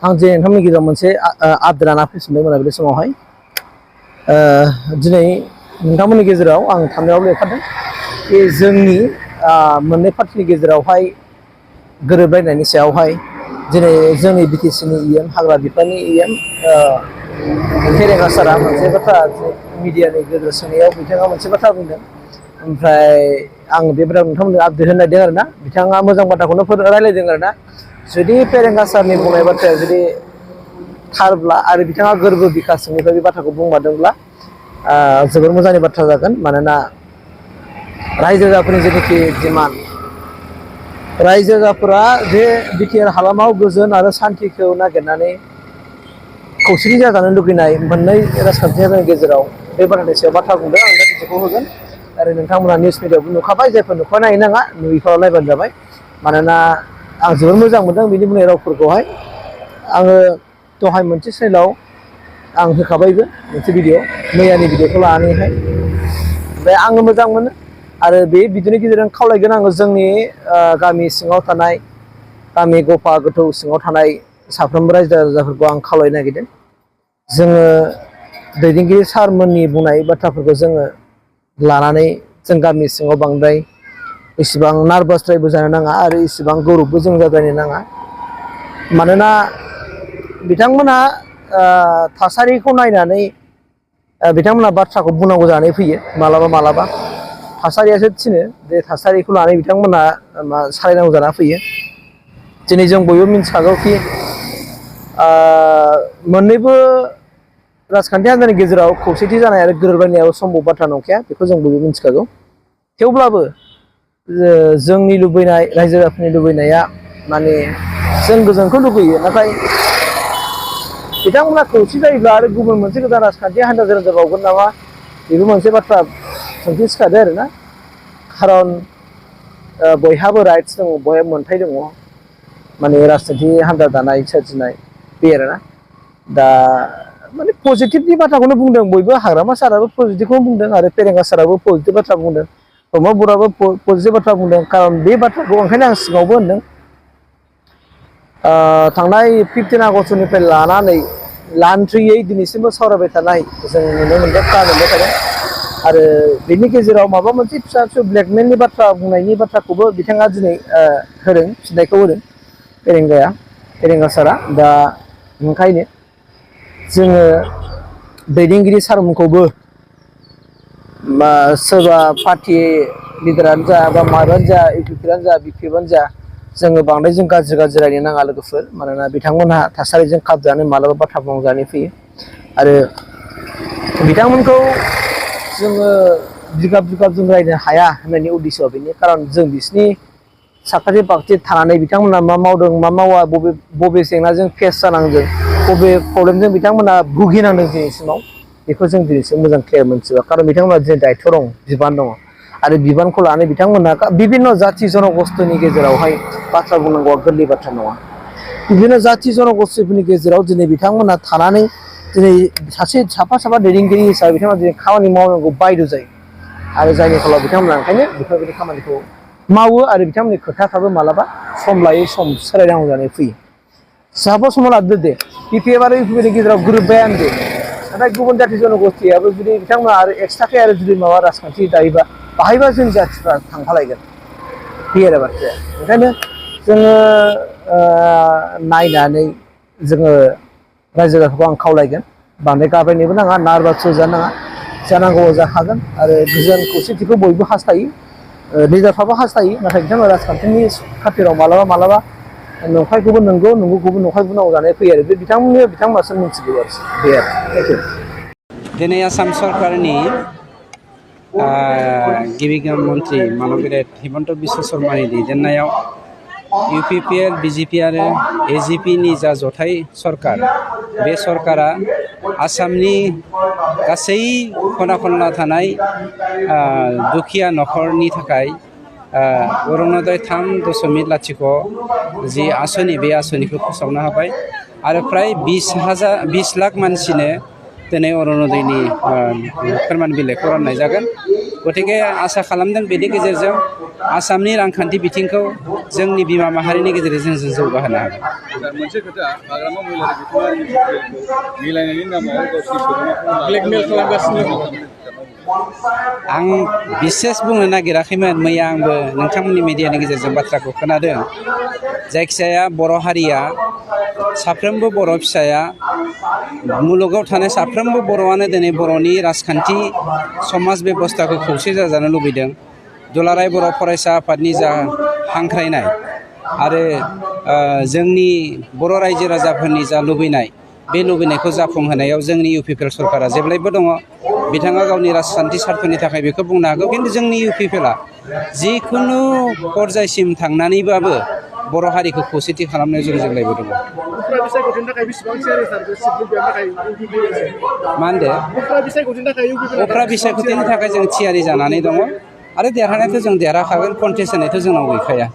आं जे नोंथांमोननि गेजेराव मोनसे आद्रा लाना फैफिनबाय मोनाबिलि समावहाय दिनै नोंथांमोननि गेजेराव आं थांनायाव लेरखादों बे जोंनि मोननै पार्टिनि गेजेरावहाय गोरोबलायनायनि सायावहाय दिनै जोंनि बिटिसिनि इएम हाग्रा बिफाननि इएम फेरेंगा सारआ मोनसे बाथ्रा मिडियानि गेजेर सोंनायाव बिथाङा मोनसे बाथ्रा बुंदों। ओमफ्राय आं बे बाथ्राखौ नोंथांमोननो आपडेट होनो नागिरदों आरोना बिथाङा मोजां बाथ्राखौनो रायलायदों आरोना जुदि फेरेंगा सारनि बुंनाय बाथ्राया जुदि थारब्ला आरो बिथाङा गोरबो बिकासनिफ्राय बे बाथ्राखौ बुंमारदोंब्ला जोबोर मोजांनि बाथ्रा जागोन। मानोना रायजो राजाफोरनि जेनाखि डिमान्ड रायजो राजाफोरा जे बिटिआर हालामाव गोजोन आरो सान्थिखौ नागिरनानै खौसेथि जाजानो लुगैनाय मोननै राजखान्थिनि गेजेराव बे बाथ्रानि सायाव बाथ्रा बुंदों। आं दा बिदिखौ होगोन आरो नोंथांमोना निउस मिडियाआवबो नुखाबाय जायफोर नुखानो नायनाङा नुयैफोराव नायबानो जाबाय। मानोना आं जोबोर मोजां मोनदों बिनि बुंनाय रावफोरखौहाय। आङो दहाय मोनसे चेनेलाव आं होखाबायबो मोनसे भिडिअ मैयानि भिडिअखौ लानानैहाय ओमफ्राय आङो मोजां मोनो आरो बे भिडिअनि गेजेरजों खावलायगोन आङो जोंनि गामि सिङाव थानाय गामि गफा गोथौ सिङाव थानाय साफ्रोमबो रायजो राजाफोरखौ आं खावलायनो नागिरदों जोङो दैदेनगिरि सारमोननि बुंनाय बाथ्राफोरखौ जोङो लानानै जों गामि सिङाव बांद्राय इसिबां नारभासद्रायबो जानो नाङा आरो इसिबां गौरबबो जों जाद्रायनो नाङा। मानोना बिथांमोना थासारिखौ नायनानै बिथांमोना बाथ्राखौ बुंनांगौ जानानै फैयो मालाबा मालाबा थासारियासो थिनो बे थासारिखौ लानानै बिथांमोना सालायनांगौ जाना फैयो। दिनै जों बयबो मिन्थिखागौखि मोननैबो राजखान्थि हान्जानि गेजेराव खौसेथि जानाय आरो गोरोबलायनायाव सम्भब बाथ्रा नंखाया बेखौ जों बयबो मिन्थिखागौ। थेवब्लाबो जोंनि लुबैनाय रायजो राजाफोरनि लुबैनाया माने जों गोजोनखौ लुबैयो नाथाय बिथांमोना खौसे जायोब्ला आरो गुबुन मोनसे गोदान राजखान्थि हान्जा जोनोम जाबावगोन नामा बेबो मोनसे बाथ्रा सोंथि सिखारदों आरोना। खारन बयहाबो राइट्स दङ बयहाबो मोन्थाय दङ माने राजखान्थि हान्जा दानाय सोरजिनाय बे आरोना। दा माने पजिटिभनि बाथ्राखौनो बुंदों बयबो हाग्रामा साराबो पजिटिभखौनो बुंदों आरो फेरेंगा साराबो पजिटिभ बाथ्रा बुंदों प्रमद बर'आबो पजिटिभ बाथ्रा बुंदों। खारन बे बाथ्राखौ ओंखायनो आं सिगाङावबो होनदों थांनाय 15 आगस्टनिफ्राय लानानै लान्थ्रियै दिनैसिमबो सावरायबाय थानाय जों नुनो मोनदों खोनानो मोनबाय थादों आरो बेनि गेजेराव माबा मोनसे फिसा फिसौ ब्लेकमेलनि बाथ्रा बुंनायनि बाथ्राखौबो बिथाङा दिनै होदों फिननायखौ होदों फेरेंगा सारआ। दा ओंखायनो जोङो दैदेनगिरि सारमोनखौबो सोरबा पार्टि लिडारानो जा बा माबायानो जा इउपिपिआनो जा बिपिएफआनो जा जोङो बांद्राय जों गाज्रि रायनो नाङा लोगोफोर। मानोना बिथांमोनहा थासारिजों खाबजानो मालाबा बाथ्रा बुंजानानै फैयो आरो बिथांमोनखौ जोङो बिगाब जों रायनो हाया होननायनि उद्देश्यआ बेनो खारन जों बिसिनि साखाथि फाखाथि थानानै बिथांमोना मा मावदों मा मावा बबे जेंनाजों फेस जानांदों बबे प्रब्लेमजों बिथांमोना भुगिनांदों दिनैसिमाव बेखौ जों दिनैसिम मोजां क्लियार मोनथिबा। खारन बिथांमोना दिनै दायथ' दं बिबान दङ आरो बिबानखौ लानानै बिथांमोना बिभिन्न' जाथि जनगस्थ'नि गेजेरावहाय बाथ्रा बुंनांगौआ गोरलै बाथ्रा नङा। बिदिनो जाथि जनगस्थ'फोरनि गेजेराव दिनै बिथांमोना थानानै दिनै साफा दैदेनगिरि हिसाबै बिथांमोना दिनै खामानि मावनांगौ बायद' जायो आरो जायनि फलाव बिथांमोना ओंखायनो बेफोरबायदि खामानिखौ मावो आरो बिथांमोननि खोथाफ्राबो मालाबा सम लायै सम सोलायनांगौ जानानै फैयो। सापज हमना लादो दे बिपिएफ आरो इउपिपिनि गेजेराव गोरोबबायानो दे नाथाय गुबुन जाथि जनगस्थियाबो जुदि बिथांमोना आरो एक्सट्राखे आरो जुदि माबा राजखान्थि दायोबा बाहायबा जों जाथिफ्रा थांफालायगोन बे आरो बाथ्राया। ओंखायनो जोङो नायनानै जोङो रायजो राजाखौ आं खावलायगोन बांद्राय गाब्रायनोबो नाङा नारभासबो जानो नाङा जानांगौ जाखागोन आरो गोजोन खौसेथिखौ बयबो हास्थायो लिडारफ्राबो हास्थायो नाथाय बिथांमोना राजखान्थिनि खाथिराव मालाबा नंखायखौबो नंगौखौबो नंखाय बुंनांगौ जानानै फैयो आरो बे बिथांमोनासो मिथिगौ आरो बे आरो। दिनै आसाम सरकारनि गिबि मन्त्रि मानब गेदेर हिमन्त बिश्व शर्मानि दैदेननायाव इउपिपिएल बिजेपि आरो एजिपिनि जा जथाय सरकार बे सरकारा आसामनि गासै खना खनला थानाय दुखिया न'खरनि थाखाय अरुनदय 3.0 जि आसनि बे आसनिखौ फोसावनो हाबाय आरो फ्राय 20 लाख मानसिनो दिनै अरुनदयनि फोरमान बिलाइखौ राननाय जागोन। गतिके आसा खालामदों बेनि गेजेरजों आसामनि रांखान्थि बिथिंखौ जोंनि बिमा माहारिनि गेजेरजों जों जौगाहोनो हागोन। मोनसे खोथा हाग्रामा महिलारि बिथाङा मिलायनायनि नामाव गावसिनि सोद्रोमाखौ ब्लेकमेल खालामगासिनो दं। आं बिसेस बुंनो नागिराखैमोन मैया आंबो नोंथांमोननि मिडियानि गेजेरजों बाथ्राखौ खोनादों। जायखिजाया बर' हारिया साफ्रोमबो बर' फिसाया मुलुगाव थानाय साफ्रोमबो बर'आनो दिनै बर'नि राजखान्थि समाज बेबस्थाखौ खौसे जाजानो लुबैदों। दुलाराय बर' फरायसा आफादनि जा हांख्रायनाय आरो जोंनि बर' रायजो राजाफोरनि जा लुबैनाय बे लुबैनायखौ जाफुंहोनायाव जोंनि UPPL सरकारा जेब्लायबो दङ। बिथाङा गावनि राजखान्थि सार्थनि थाखाय बेखौ बुंनो हागौ, खिन्थु जोंनि UPPLआ जिखुनु पर्यायसिम थांनानैबाबो बर' हारिखौ खौसेथि खालामनायाव जों जेब्लायबो दङ। मा होनदो? उफ्रा बिसायख'थिनि थाखाय जों थियारि जानानै दङ आरो देरहानायाथ' जों देरहाखागोन, कन्टेस्ट होनायथ' जोंनाव गैखाया।